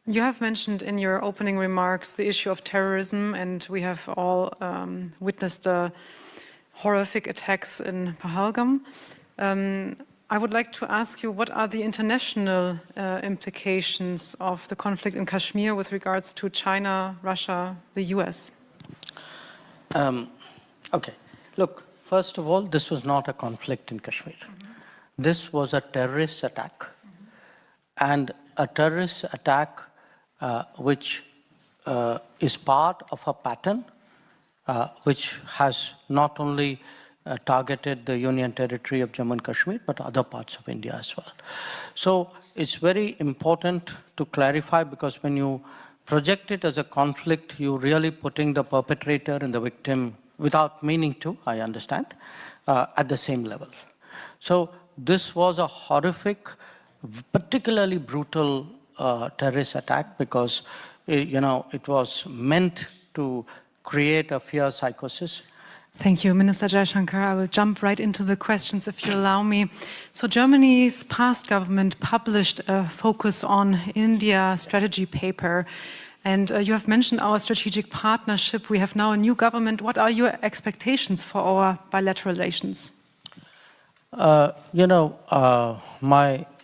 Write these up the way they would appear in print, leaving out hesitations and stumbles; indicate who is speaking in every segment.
Speaker 1: You have mentioned in your opening remarks the issue of terrorism, and we have all witnessed the horrific attacks in Pahalgam. I would like to ask you, what are the international implications of the conflict in Kashmir with regards to China, Russia, the US?
Speaker 2: Okay, look, first of all, this was not a conflict in Kashmir. This was a terrorist attack. And a terrorist attack which is part of a pattern which has not only targeted the Union Territory of Jammu and Kashmir, but other parts of India as well. So it's very important to clarify, because when you project it as a conflict, you're really putting the perpetrator and the victim, without meaning to, I understand, at the same level. So this was a horrific, particularly brutal terrorist attack, because it was meant to create a fear psychosis.
Speaker 1: Thank you, Minister Jaishankar. I will jump right into the questions if you allow me. So Germany's past government published a focus on India strategy paper, and you have mentioned our strategic partnership. We have now a new government. What are your expectations for our bilateral relations?
Speaker 2: My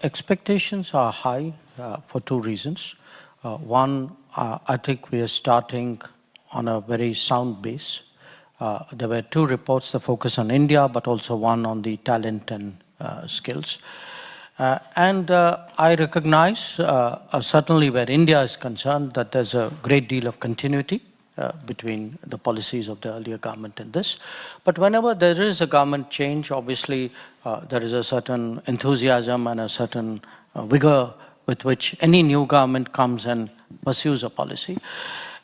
Speaker 2: expectations are high for two reasons. One, I think we are starting on a very sound base. There were two reports, the focus on India, but also one on the talent and skills. And I recognize, certainly where India is concerned, that there's a great deal of continuity between the policies of the earlier government and this. But whenever there is a government change, obviously there is a certain enthusiasm and a certain vigor with which any new government comes and pursues a policy.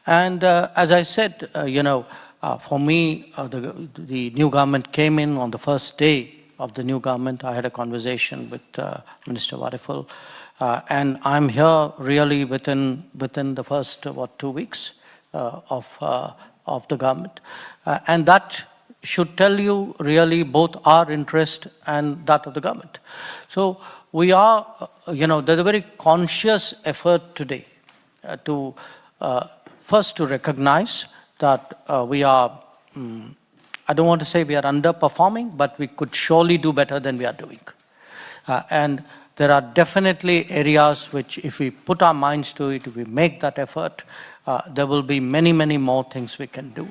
Speaker 2: And as I said, for me, the new government came in on the first day of the new government. I had a conversation with Minister Wariful, and I'm here really within the first 2 weeks of the government, and that should tell you really both our interest and that of the government. So we are, there's a very conscious effort today to first to recognize that we are, I don't want to say we are underperforming, but we could surely do better than we are doing. And there are definitely areas which, if we put our minds to it, if we make that effort, there will be many, many more things we can do.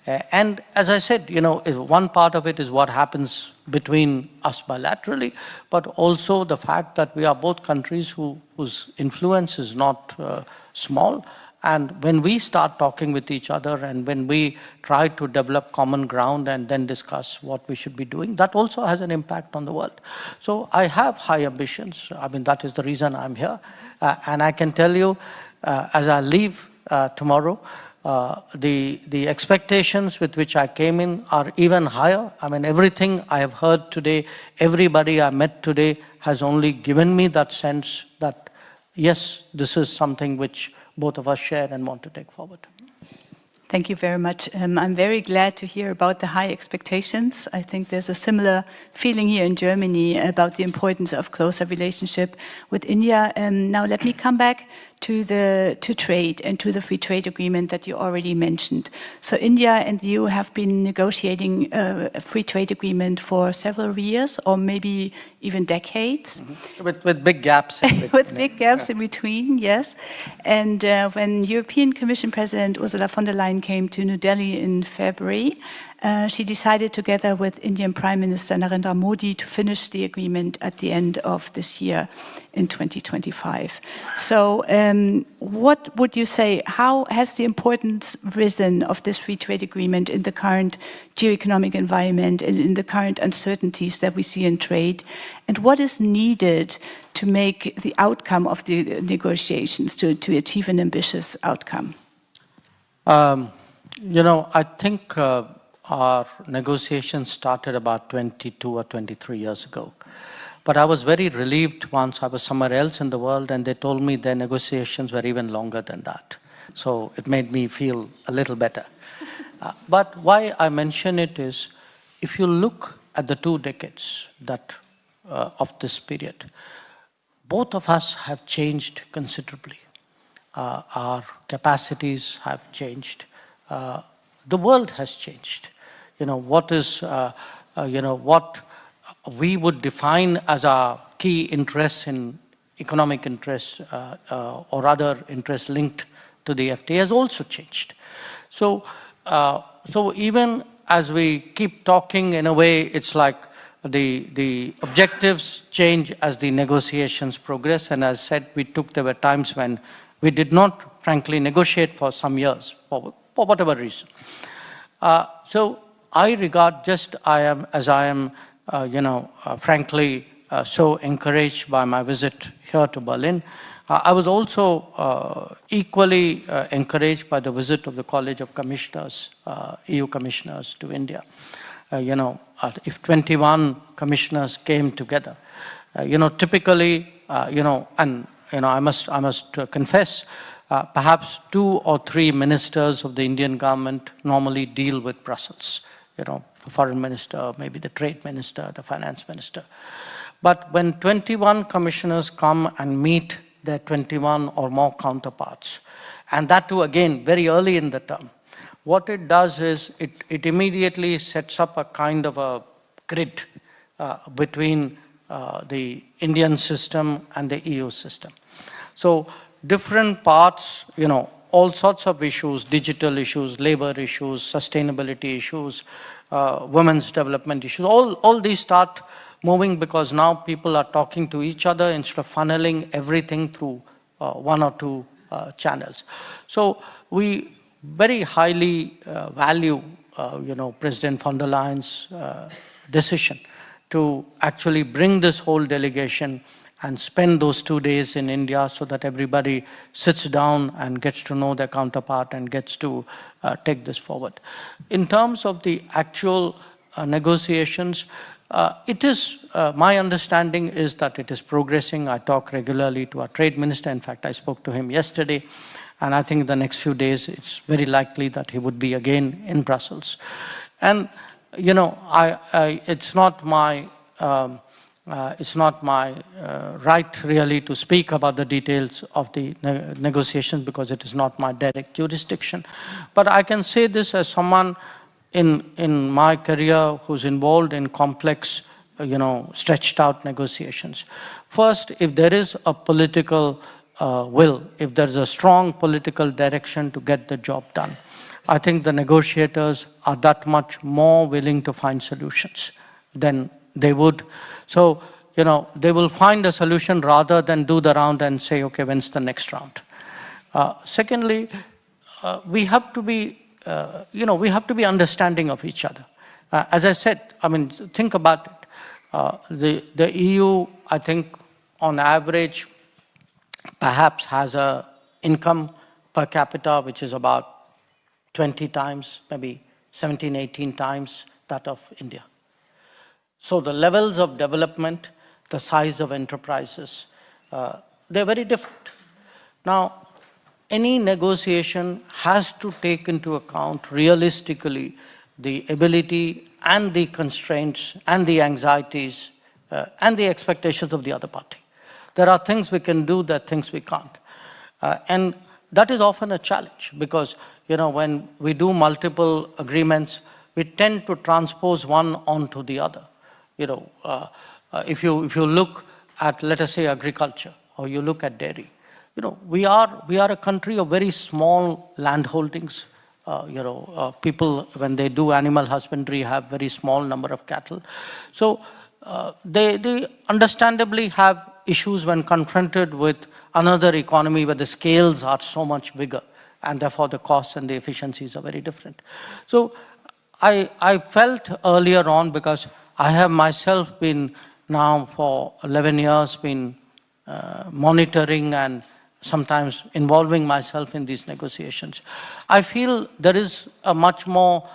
Speaker 2: And as I said, one part of it is what happens between us bilaterally, but also the fact that we are both countries whose influence is not small. And when we start talking with each other and when we try to develop common ground and then discuss what we should be doing, that also has an impact on the world. So I have high ambitions. I mean, that is the reason I'm here. And I can tell you, as I leave tomorrow, the expectations with which I came in are even higher. I mean, everything I have heard today, everybody I met today has only given me that sense that, yes, this is something which both of us share and want to take forward.
Speaker 3: Thank you very much. I'm very glad to hear about the high expectations. I think there's a similar feeling here in Germany about the importance of closer relationship with India. Now let me come back to trade and to the free trade agreement that you already mentioned. So India and the EU have been negotiating a free trade agreement for several years or maybe even decades.
Speaker 2: Mm-hmm. With big gaps in between.
Speaker 3: With big gaps in between, yes. And when European Commission President Ursula von der Leyen came to New Delhi in February, she decided together with Indian Prime Minister Narendra Modi to finish the agreement at the end of this year in 2025. So what would you say, how has the importance risen of this free trade agreement in the current geo-economic environment and in the current uncertainties that we see in trade? And what is needed to make the outcome of the negotiations to achieve an ambitious outcome?
Speaker 2: I think our negotiations started about 22 or 23 years ago. But I was very relieved once I was somewhere else in the world and they told me their negotiations were even longer than that. So it made me feel a little better. But why I mention it is, if you look at the 2 decades of this period, both of us have changed considerably. our capacities have changed. The world has changed. What we would define as our key interests in economic interests or other interests linked to the FTA has also changed. So even as we keep talking, in a way, it's like the objectives change as the negotiations progress. And as said, there were times when we did not, frankly, negotiate for some years, for whatever reason. So I regard frankly, so encouraged by my visit here to Berlin. I was also equally encouraged by the visit of the College of Commissioners, EU Commissioners to India. If 21 commissioners came together, typically, I must confess, perhaps 2 or 3 ministers of the Indian government normally deal with Brussels. The foreign minister, maybe the trade minister, the finance minister. But when 21 commissioners come and meet their 21 or more counterparts, and that too, again, very early in the term, what it does is it immediately sets up a kind of a grid between the Indian system and the EU system. So different parts, all sorts of issues, digital issues, labor issues, sustainability issues, women's development issues, all these start moving because now people are talking to each other instead of funneling everything through 1 or 2 channels. So we very highly value, President von der Leyen's decision to actually bring this whole delegation and spend those 2 days in India so that everybody sits down and gets to know their counterpart and gets to take this forward. In terms of the actual negotiations, my understanding is that it is progressing. I talk regularly to our trade minister. In fact, I spoke to him yesterday. And I think the next few days, it's very likely that he would be again in Brussels. And, it's not my right really to speak about the details of the negotiations because it is not my direct jurisdiction. But I can say this as someone in my career who's involved in complex, stretched out negotiations. First, if there is a political will, if there's a strong political direction to get the job done, I think the negotiators are that much more willing to find solutions than they would. So, they will find a solution rather than do the round and say, okay, when's the next round? Secondly, we have to be understanding of each other. As I said, think about it. The EU, I think, on average, perhaps has a income per capita which is about 20 times, maybe 17, 18 times that of India. So the levels of development, the size of enterprises, they're very different. Now, any negotiation has to take into account realistically the ability and the constraints and the anxieties and the expectations of the other party. There are things we can do, there are things we can't. And that is often a challenge because, when we do multiple agreements, we tend to transpose one onto the other. If you look at, let us say, agriculture, or you look at dairy, we are a country of very small land holdings. People, when they do animal husbandry, have very small number of cattle. So they understandably have issues when confronted with another economy where the scales are so much bigger and therefore the costs and the efficiencies are very different. So I felt earlier on, because I have myself been now for 11 years been monitoring and sometimes involving myself in these negotiations. I feel there is a much more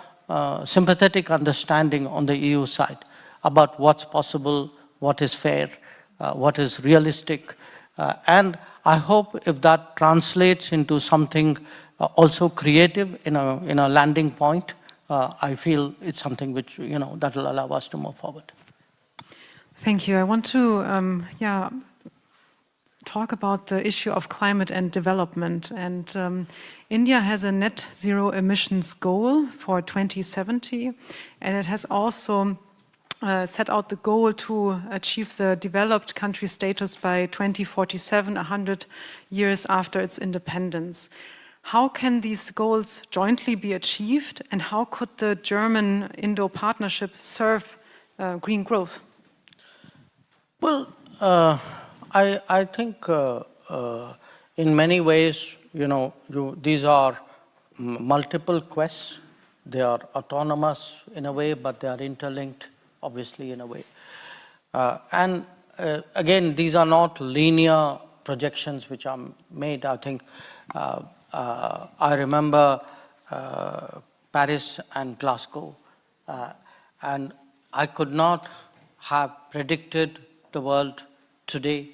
Speaker 2: sympathetic understanding on the EU side about what's possible, what is fair, what is realistic. And I hope if that translates into something also creative in a landing point, I feel it's something which, that will allow us to move forward.
Speaker 1: Thank you. I want to talk about the issue of climate and development. And India has a net zero emissions goal for 2070, and it has also set out the goal to achieve the developed country status by 2047, 100 years after its independence. How can these goals jointly be achieved, and how could the German-Indo partnership serve green growth?
Speaker 2: Well, I think in many ways, these are multiple quests. They are autonomous in a way, but they are interlinked, obviously, in a way. And again, these are not linear projections which are made. I think I remember Paris and Glasgow, and I could not have predicted the world today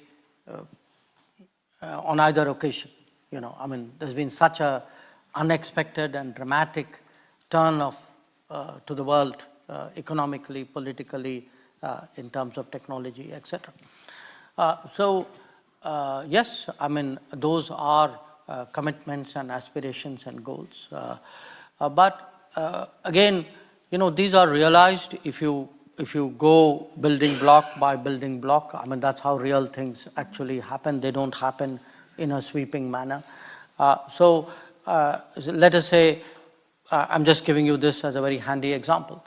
Speaker 2: on either occasion. I mean, there's been such a unexpected and dramatic turn of to the world economically, politically, in terms of technology, etc. So yes, I mean, those are commitments and aspirations and goals. But again, these are realized if you go building block by building block. I mean, that's how real things actually happen. They don't happen in a sweeping manner. So let us say, I'm just giving you this as a very handy example.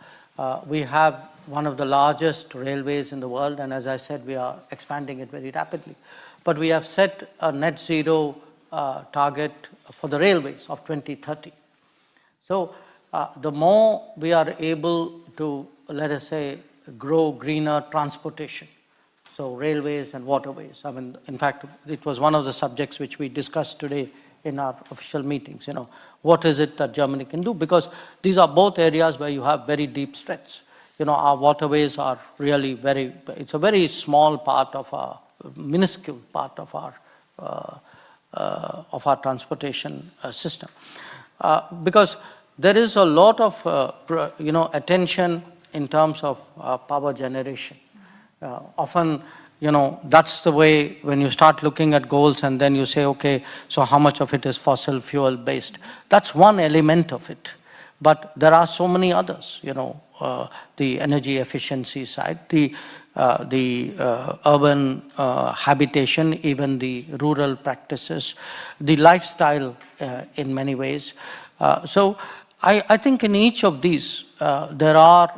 Speaker 2: We have one of the largest railways in the world, and as I said, we are expanding it very rapidly. But we have set a net zero target for the railways of 2030. So the more we are able to, let us say, grow greener transportation, so railways and waterways. I mean, in fact, it was one of the subjects which we discussed today in our official meetings. What is it that Germany can do? Because these are both areas where you have very deep strengths. Our waterways are really it's a very small part of our, minuscule part of our transportation system. Because there is a lot of, attention in terms of power generation. Often, that's the way when you start looking at goals and then you say, okay, so how much of it is fossil fuel based? That's one element of it. But there are so many others, the energy efficiency side, the urban habitation, even the rural practices, the lifestyle in many ways. So I think in each of these, there are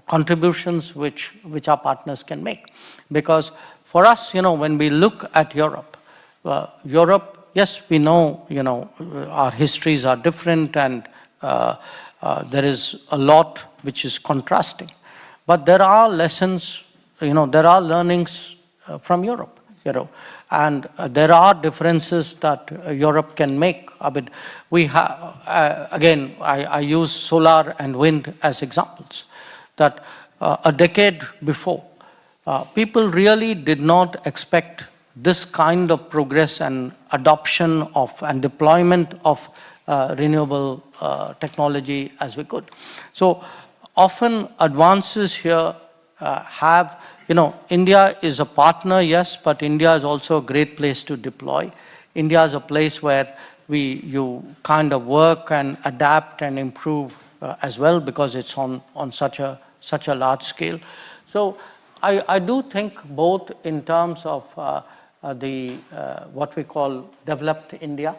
Speaker 2: contributions which our partners can make. Because for us, when we look at Europe, yes, we know, our histories are different, and there is a lot which is contrasting. But there are lessons, there are learnings from Europe, and there are differences that Europe can make. I mean, we have, again, I use solar and wind as examples, that a decade before, people really did not expect this kind of progress and adoption of and deployment of renewable technology as we could. So often advances here have, India is a partner, yes, but India is also a great place to deploy. India is a place where you kind of work and adapt and improve as well, because it's on such a large scale. So I do think both in terms of what we call developed India,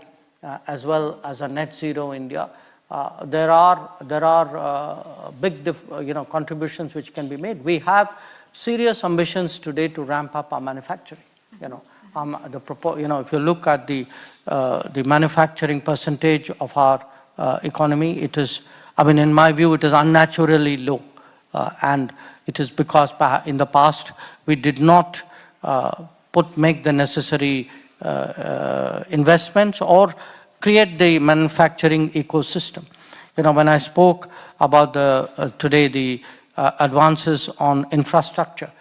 Speaker 2: as well as a net zero India, there are big contributions which can be made. We have serious ambitions today to ramp up our manufacturing. If you look at the manufacturing percentage of our economy, it is, I mean, in my view, it is unnaturally low, and it is because in the past we did not make the necessary investments or create the manufacturing ecosystem. When I spoke about today the advances on infrastructure,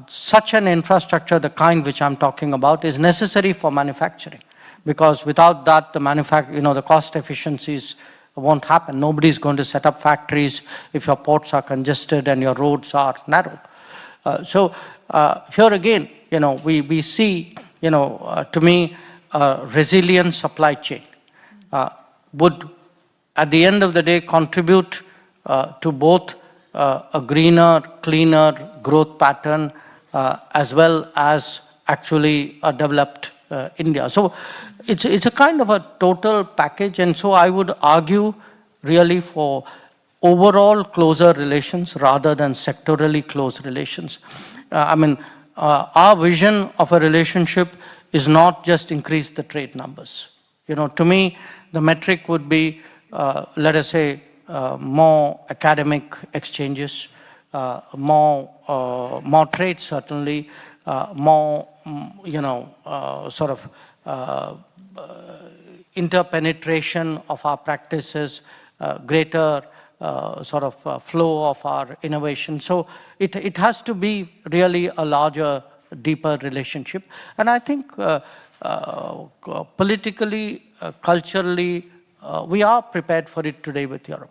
Speaker 2: such an infrastructure, the kind which I'm talking about, is necessary for manufacturing, because without that, the cost efficiencies won't happen. Nobody's going to set up factories if your ports are congested and your roads are narrow. So here again, we see to me, a resilient supply chain would, at the end of the day, contribute to both a greener, cleaner growth pattern as well as actually a developed India. So it's a kind of a total package, and so I would argue really for overall closer relations rather than sectorally close relations. Our vision of a relationship is not just increase the trade numbers. To me, the metric would be, let us say, more academic exchanges, more trade certainly, more, sort of interpenetration of our practices, greater sort of flow of our innovation. So it has to be really a larger, deeper relationship. And I think politically, culturally, we are prepared for it today with Europe.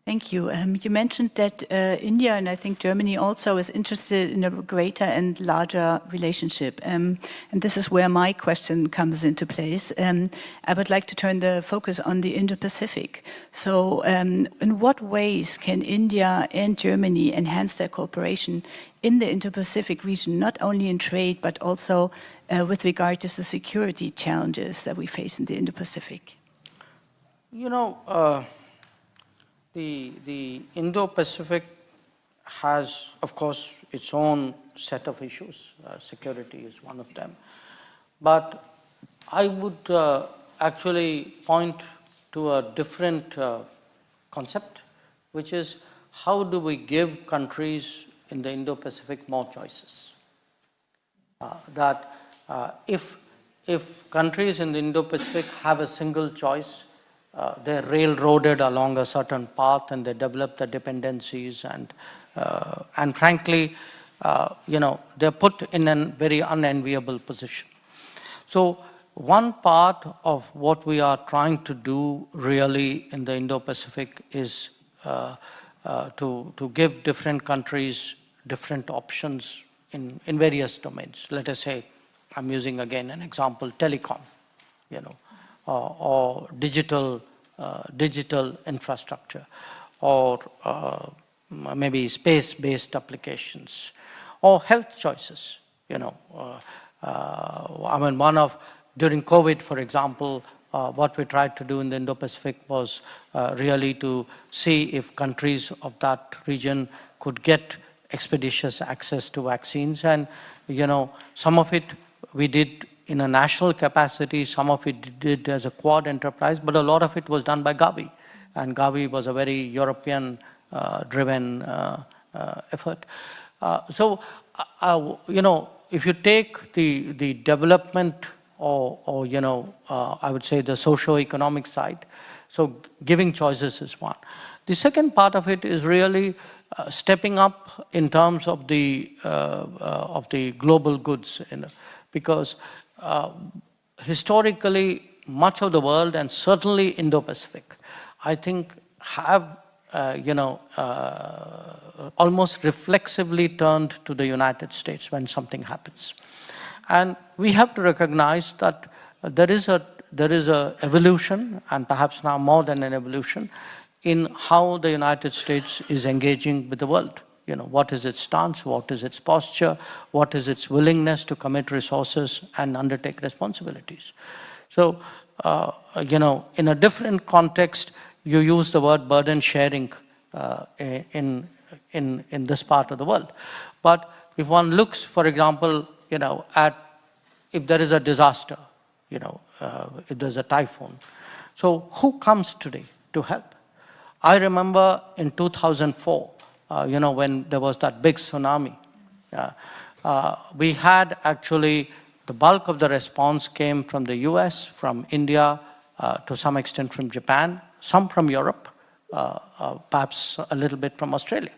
Speaker 3: Thank you. You mentioned that India, and I think Germany also, is interested in a greater and larger relationship. And this is where my question comes into place. I would like to turn the focus on the Indo-Pacific. So in what ways can India and Germany enhance their cooperation in the Indo-Pacific region, not only in trade, but also with regard to the security challenges that we face in the Indo-Pacific?
Speaker 2: The Indo-Pacific has, of course, its own set of issues. Security is one of them. But I would actually point to a different concept, which is how do we give countries in the Indo-Pacific more choices? If countries in the Indo-Pacific have a single choice, they're railroaded along a certain path and they develop the dependencies and frankly, they're put in a very unenviable position. So one part of what we are trying to do really in the Indo-Pacific is to give different countries different options in various domains. Let us say, I'm using again an example, telecom, or digital infrastructure, or maybe space-based applications, or health choices. During COVID, for example, what we tried to do in the Indo-Pacific was really to see if countries of that region could get expeditious access to vaccines. And, some of it we did in a national capacity, some of it did as a Quad enterprise, but a lot of it was done by Gavi. And Gavi was a very European-driven effort. If you take the development or I would say the socio-economic side, so giving choices is one. The second part of it is really stepping up in terms of the global goods, because historically, much of the world, and certainly Indo-Pacific, I think have, almost reflexively turned to the United States when something happens. And we have to recognize that there is a evolution, and perhaps now more than an evolution, in how the United States is engaging with the world. What is its stance, what is its posture, what is its willingness to commit resources and undertake responsibilities. So, in a different context, you use the word burden sharing in this part of the world. But if one looks, for example, at if there is a disaster, if there's a typhoon, so who comes today to help? I remember in 2004, when there was that big tsunami, we had actually, the bulk of the response came from the US, from India, to some extent from Japan, some from Europe, perhaps a little bit from Australia.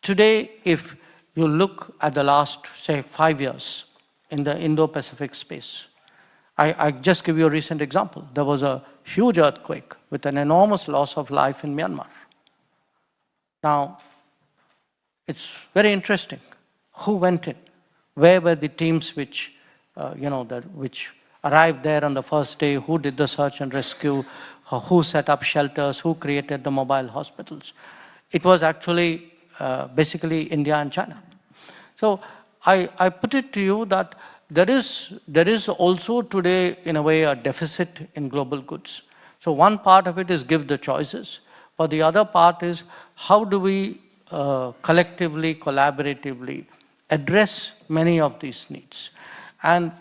Speaker 2: Today, if you look at the last, say, 5 years in the Indo-Pacific space, I just give you a recent example. There was a huge earthquake with an enormous loss of life in Myanmar. Now, it's very interesting. Who went in? Where were the teams which which arrived there on the first day, who did the search and rescue, who set up shelters, who created the mobile hospitals. It was actually basically India and China. So I put it to you that there is also today, in a way, a deficit in global goods. So one part of it is give the choices, but the other part is how do we collectively, collaboratively address many of these needs. And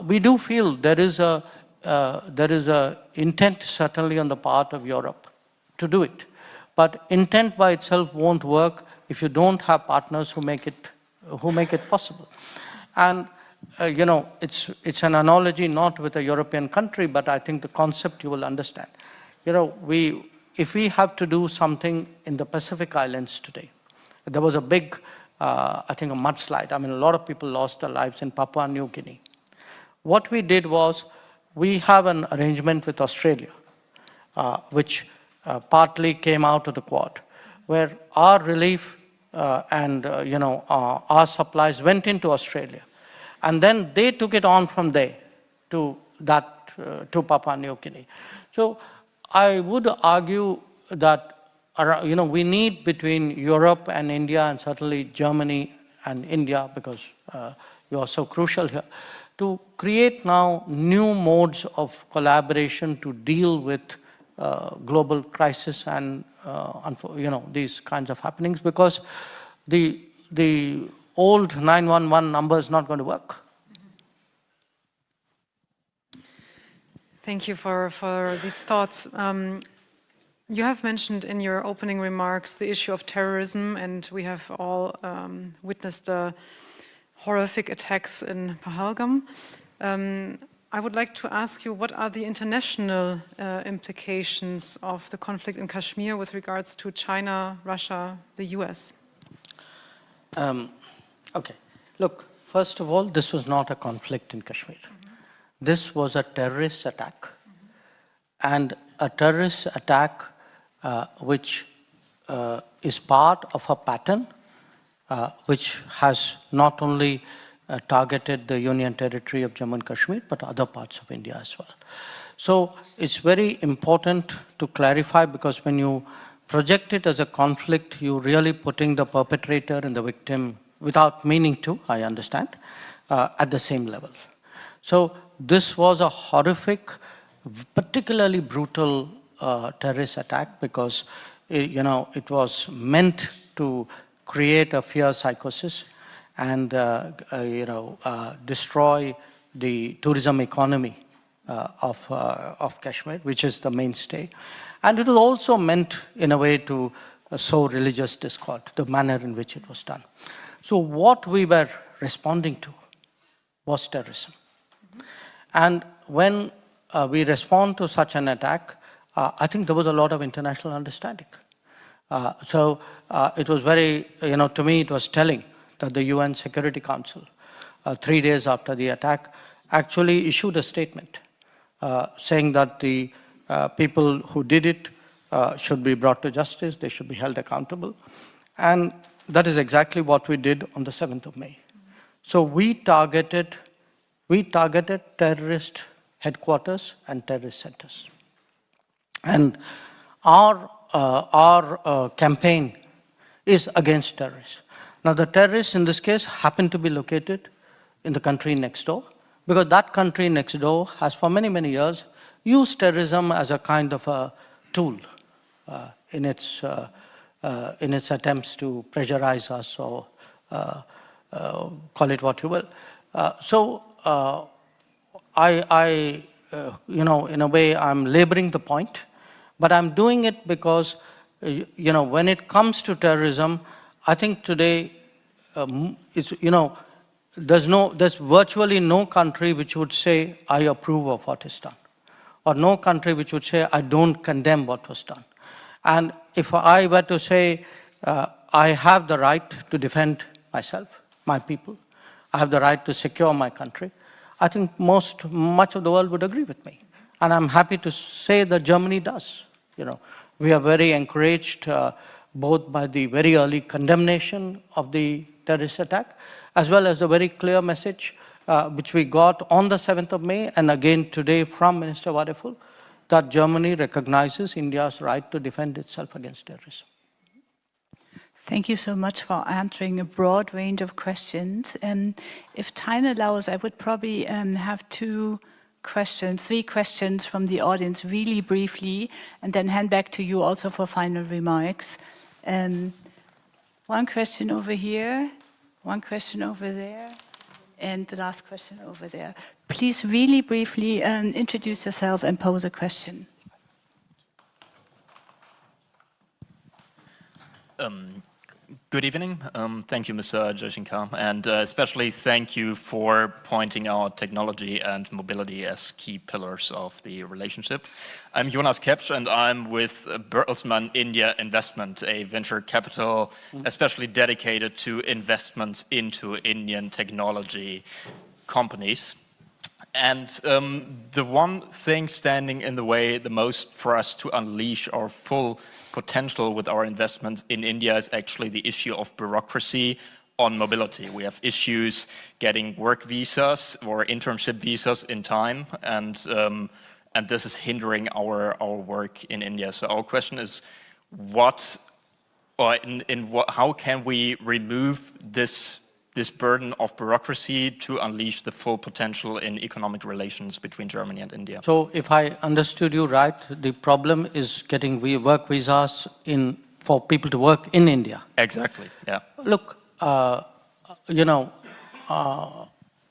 Speaker 2: we do feel there is a intent certainly on the part of Europe to do it. But intent by itself won't work if you don't have partners who make it possible. And it's an analogy not with a European country, but I think the concept you will understand. If we have to do something in the Pacific Islands today, there was a big, I think a mudslide. I mean, a lot of people lost their lives in Papua New Guinea. What we did was, we have an arrangement with Australia, which partly came out of the Quad, where our relief and our supplies went into Australia. And then they took it on from there to Papua New Guinea. So I would argue that we need, between Europe and India, and certainly Germany and India, because you are so crucial here, to create now new modes of collaboration to deal with global crisis and these kinds of happenings, because the old 911 number is not going to work.
Speaker 1: Thank you for these thoughts. You have mentioned in your opening remarks the issue of terrorism, and we have all witnessed the horrific attacks in Pahalgam. I would like to ask you, what are the international implications of the conflict in Kashmir with regards to China, Russia, the US?
Speaker 2: Okay. Look, first of all, this was not a conflict in Kashmir. This was a terrorist attack. And a terrorist attack which is part of a pattern which has not only targeted the Union Territory of Jammu and Kashmir, but other parts of India as well. So it's very important to clarify, because when you project it as a conflict, you're really putting the perpetrator and the victim, without meaning to, I understand, at the same level. So this was a horrific, particularly brutal terrorist attack, because it was meant to create a fear psychosis and destroy the tourism economy of Kashmir, which is the mainstay. And it was also meant, in a way, to sow religious discord, the manner in which it was done. So what we were responding to was terrorism. And when we respond to such an attack, I think there was a lot of international understanding. So it was very, to me, it was telling that the UN Security Council, 3 days after the attack, actually issued a statement saying that the people who did it should be brought to justice, they should be held accountable. And that is exactly what we did on the 7th of May. So we targeted terrorist headquarters and terrorist centers. And our campaign is against terrorists. Now, the terrorists in this case happen to be located in the country next door, because that country next door has for many, many years used terrorism as a kind of a tool in its attempts to pressurize us, or call it what you will. So in a way, I'm laboring the point, but I'm doing it because, when it comes to terrorism, I think today, there's virtually no country which would say, I approve of what is done, or no country which would say, I don't condemn what was done. And if I were to say, I have the right to defend myself, my people, I have the right to secure my country, I think much of the world would agree with me. And I'm happy to say that Germany does. We are very encouraged both by the very early condemnation of the terrorist attack, as well as the very clear message which we got on the 7th of May, and again today from Minister Wadeful, that Germany recognizes India's right to defend itself against terrorism.
Speaker 3: Thank you so much for answering a broad range of questions. If time allows, I would probably have three questions from the audience really briefly, and then hand back to you also for final remarks. One question over here, one question over there, and the last question over there. Please really briefly introduce yourself and pose a question.
Speaker 4: Good evening. Thank you, Mr. Jaishankar, and especially thank you for pointing out technology and mobility as key pillars of the relationship. I'm Jonas Kepsch, and I'm with Bertelsmann India Investment, a venture capital especially dedicated to investments into Indian technology companies. And the one thing standing in the way the most for us to unleash our full potential with our investments in India is actually the issue of bureaucracy on mobility. We have issues getting work visas or internship visas in time, and this is hindering our work in India. So our question is, how can we remove this burden of bureaucracy to unleash the full potential in economic relations between Germany and India?
Speaker 2: So if I understood you right, the problem is getting work visas for people to work in India.
Speaker 4: Exactly, yeah.
Speaker 2: Look,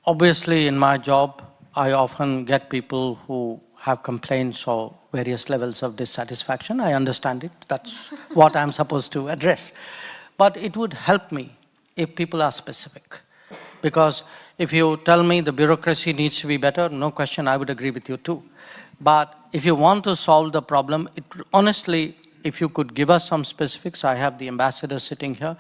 Speaker 2: obviously in my job, I often get people who have complaints or various levels of dissatisfaction. I understand it. That's what I'm supposed to address. But it would help me if people are specific. Because if you tell me the bureaucracy needs to be better, no question, I would agree with you too. But if you want to solve the problem, honestly, if you could give us some specifics, I have the ambassador sitting here,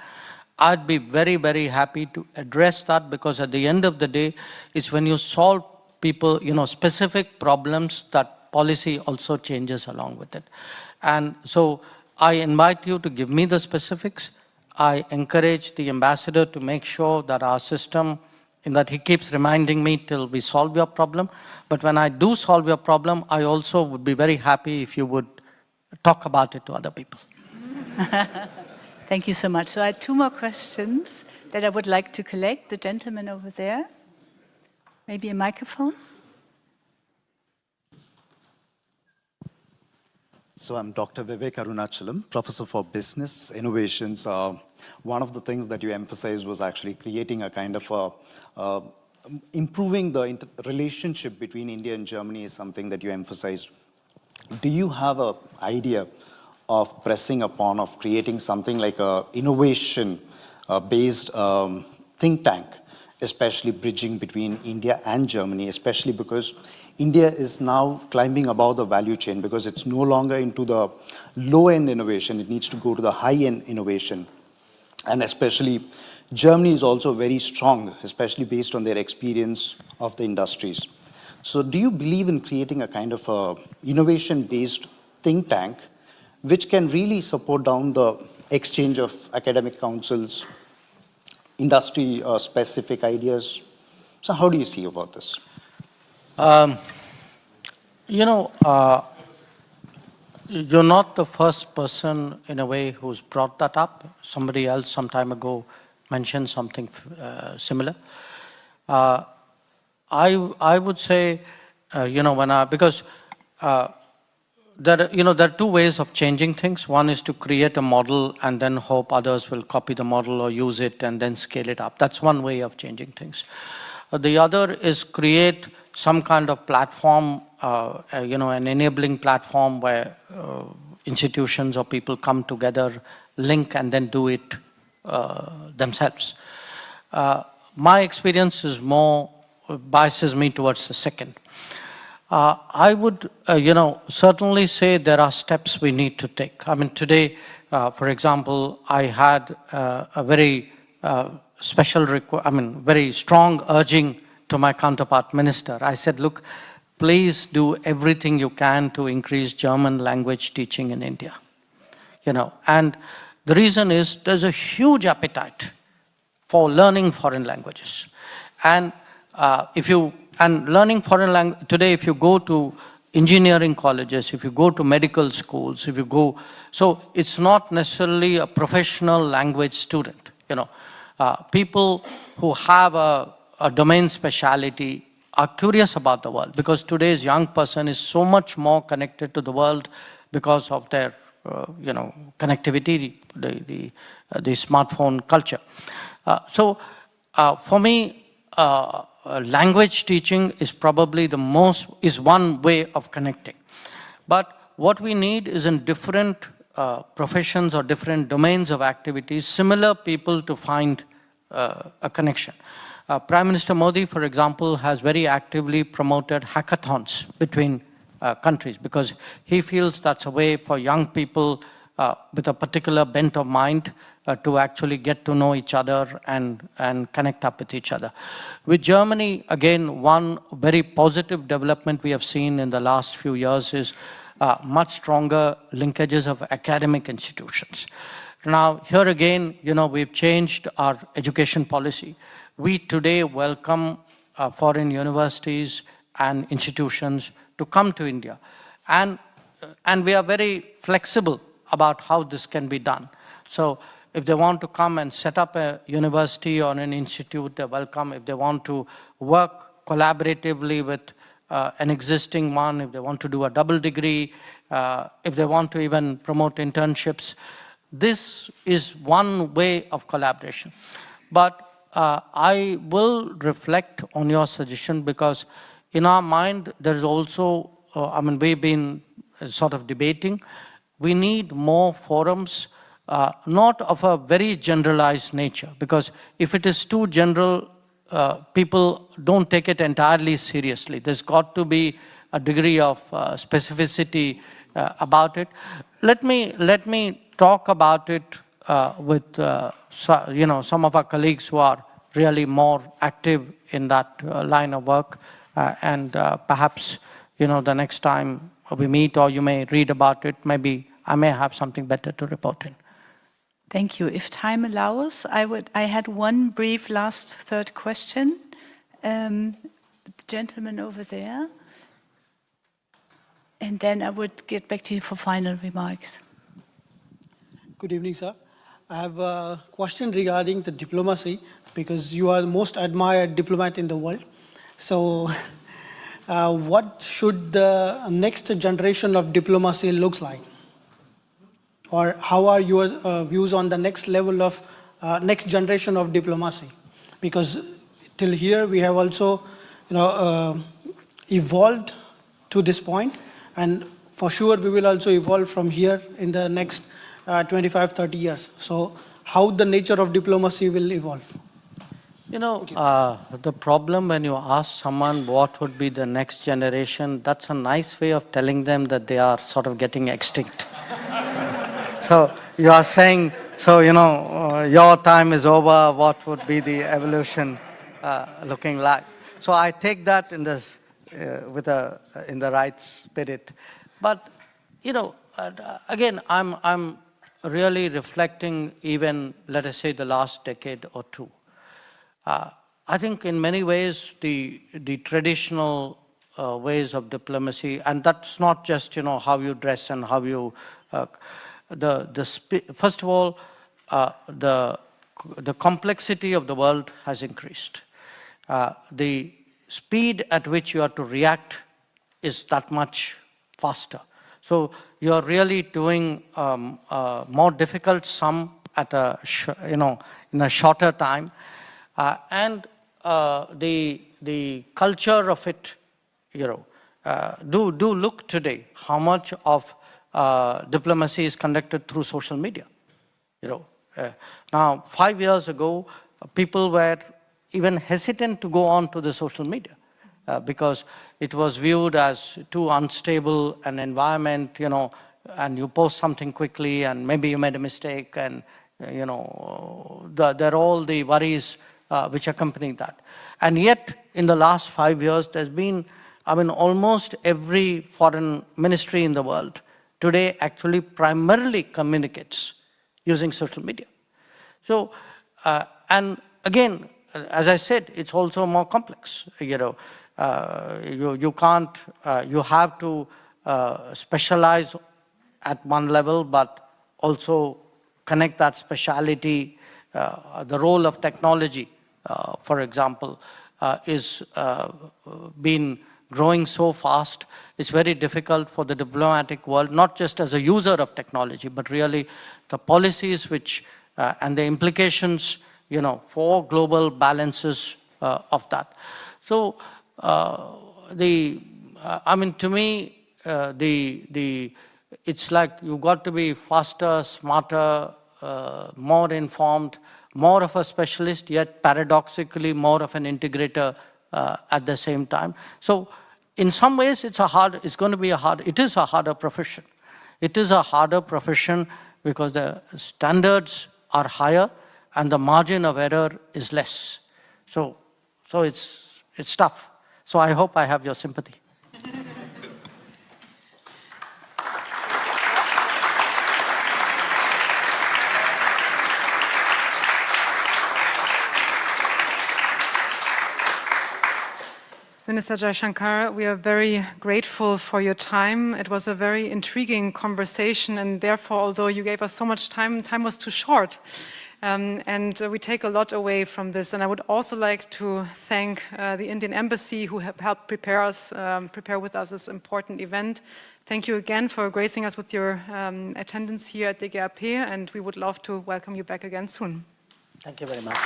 Speaker 2: I'd be very, very happy to address that, because at the end of the day, it's when you solve people, specific problems, that policy also changes along with it. And so I invite you to give me the specifics. I encourage the ambassador to make sure that our system, in that he keeps reminding me till we solve your problem. But when I do solve your problem, I also would be very happy if you would talk about it to other people.
Speaker 3: Thank you so much. So I had two more questions that I would like to collect. The gentleman over there. Maybe a microphone.
Speaker 5: So I'm Dr. Vivek Arunachalam, Professor for Business Innovations. One of the things that you emphasized was actually creating a kind of improving the relationship between India and Germany is something that you emphasized. Do you have an idea of pressing upon, of creating something like a innovation-based think tank, especially bridging between India and Germany, especially because India is now climbing above the value chain, because it's no longer into the low-end innovation, it needs to go to the high-end innovation. And especially Germany is also very strong, especially based on their experience of the industries. So do you believe in creating a kind of a innovation-based think tank which can really support down the exchange of academic councils, industry-specific ideas? So how do you see about this?
Speaker 2: You're not the first person, in a way, who's brought that up. Somebody else some time ago mentioned something similar. I would say, because there are two ways of changing things. One is to create a model and then hope others will copy the model or use it and then scale it up. That's one way of changing things. The other is create some kind of platform, an enabling platform where institutions or people come together, link, and then do it themselves. My experience is more, biases me towards the second. I would, certainly say there are steps we need to take. I mean, today, for example, I had a very very strong urging to my counterpart minister. I said, look, please do everything you can to increase German language teaching in India. And the reason is there's a huge appetite for learning foreign languages. And and learning foreign language, today if you go to engineering colleges, if you go to medical schools, if you go, so it's not necessarily a professional language student, you know. People who have a domain speciality are curious about the world, because today's young person is so much more connected to the world because of their, you know, connectivity, the smartphone culture. For me, language teaching is probably is one way of connecting. But what we need is in different professions or different domains of activities, similar people to find a connection. Prime Minister Modi, for example, has very actively promoted hackathons between countries, because he feels that's a way for young people with a particular bent of mind to actually get to know each other and connect up with each other. With Germany, again, one very positive development we have seen in the last few years is much stronger linkages of academic institutions. Now, here again, you know, we've changed our education policy. We today welcome foreign universities and institutions to come to India. And we are very flexible about how this can be done. So if they want to come and set up a university or an institute, they're welcome. If they want to work collaboratively with an existing one, if they want to do a double degree, if they want to even promote internships, this is one way of collaboration. But I will reflect on your suggestion, because in our mind, there is also, I mean, we've been sort of debating, we need more forums, not of a very generalized nature, because if it is too general, people don't take it entirely seriously. There's got to be a degree of specificity about it. Let me talk about it with you know, some of our colleagues who are really more active in that line of work, and perhaps, you know, the next time we meet, or you may read about it, maybe I may have something better to report in.
Speaker 3: Thank you. If time allows, I had one brief last third question. The gentleman over there. And then I would get back to you for final remarks.
Speaker 6: Good evening, sir. I have a question regarding the diplomacy, because you are the most admired diplomat in the world. So what should the next generation of diplomacy looks like? Or how are your views on the next level of next generation of diplomacy? Because till here we have also, you know, evolved to this point, and for sure we will also evolve from here in the next 25, 30 years. So how the nature of diplomacy will evolve?
Speaker 2: You know, the problem when you ask someone what would be the next generation, that's a nice way of telling them that they are sort of getting extinct. So you are saying, so, you know, your time is over, what would be the evolution looking like? So I take that in this, in the right spirit. But, you know, again, I'm really reflecting even, let us say, the last decade or two. I think in many ways, the traditional ways of diplomacy, and that's not just, you know, how you dress and how you, first of all, the complexity of the world has increased. The speed at which you have to react is that much faster. So you're really doing more difficult sum at a, you know, in a shorter time. And the culture of it, you know, do look today how much of diplomacy is conducted through social media. You know, now 5 years ago, people were even hesitant to go on to the social media because it was viewed as too unstable an environment, you know, and you post something quickly and maybe you made a mistake, and you know, there are all the worries which accompany that. And yet, in the last 5 years, there's been, I mean, almost every foreign ministry in the world today actually primarily communicates using social media. So, and again, as I said, it's also more complex. You can't, you have to specialize at one level, but also connect that speciality. The role of technology, for example, is been growing so fast. It's very difficult for the diplomatic world, not just as a user of technology, but really the policies which and the implications, for global balances of that. So, I mean, to me, it's like you've got to be faster, smarter, more informed, more of a specialist, yet paradoxically more of an integrator at the same time. So in some ways, it is a harder profession. It is a harder profession because the standards are higher and the margin of error is less. So it's tough. So I hope I have your sympathy.
Speaker 1: Minister Jaishankar, we are very grateful for your time. It was a very intriguing conversation, and therefore, although you gave us so much time, time was too short. And we take a lot away from this. And I would also like to thank the Indian Embassy who have helped prepare with us this important event. Thank you again for gracing us with your attendance here at DGAP, and we would love to welcome you back again soon.
Speaker 2: Thank you very much.